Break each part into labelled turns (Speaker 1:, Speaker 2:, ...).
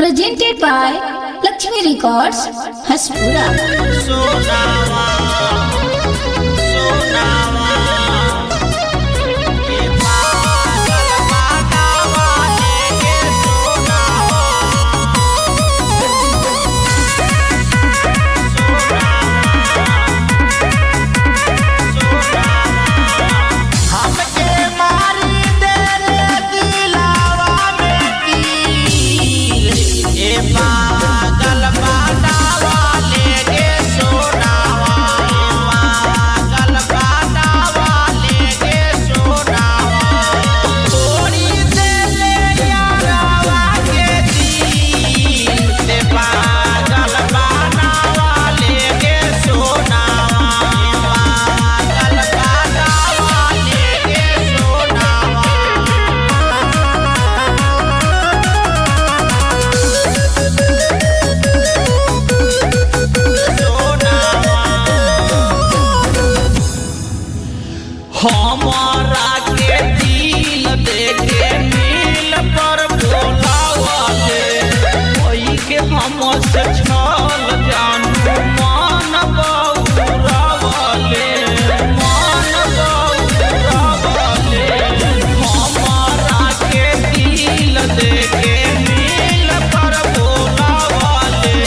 Speaker 1: Presented by Lakshmi Records, Haspura.
Speaker 2: सोनावा सोनावा ये पागल बागावा लेके सोनावा सोनावा हमके मारी देले दिलावा में तीर ये पागल बागावा लेके सोनावा पागल बागावा लेके सोनावा तोड़ी देले यारावा के दिल से पागल बागावा लेके सोनावा पागल बागावा लेके सोनावा हमारा के दिल देके मिल पर बोलावले कोई के हमसे छल जानू मान बउरावले हमारा के दिल देके मिल पर बोलावले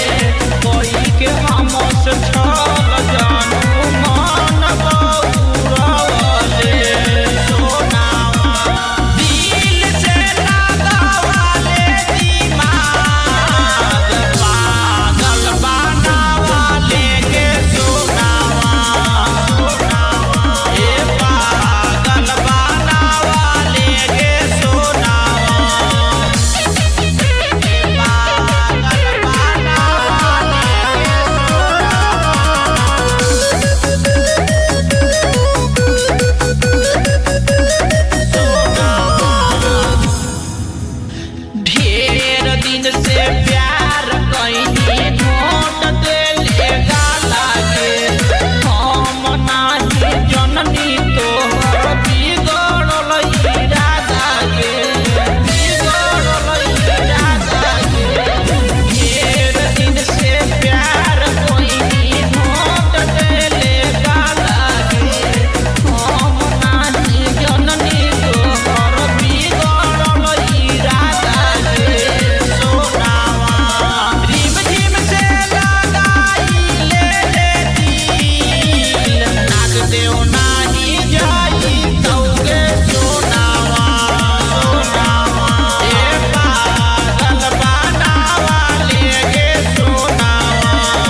Speaker 2: कोई के हमसे छल जानू मान बउरावले सोनावा दिल से लगावले दिमाग पागल बनावले के सोनावा ए पागल बनावले के सोनावा ए पागल ढेर दिन से प्यार कइनी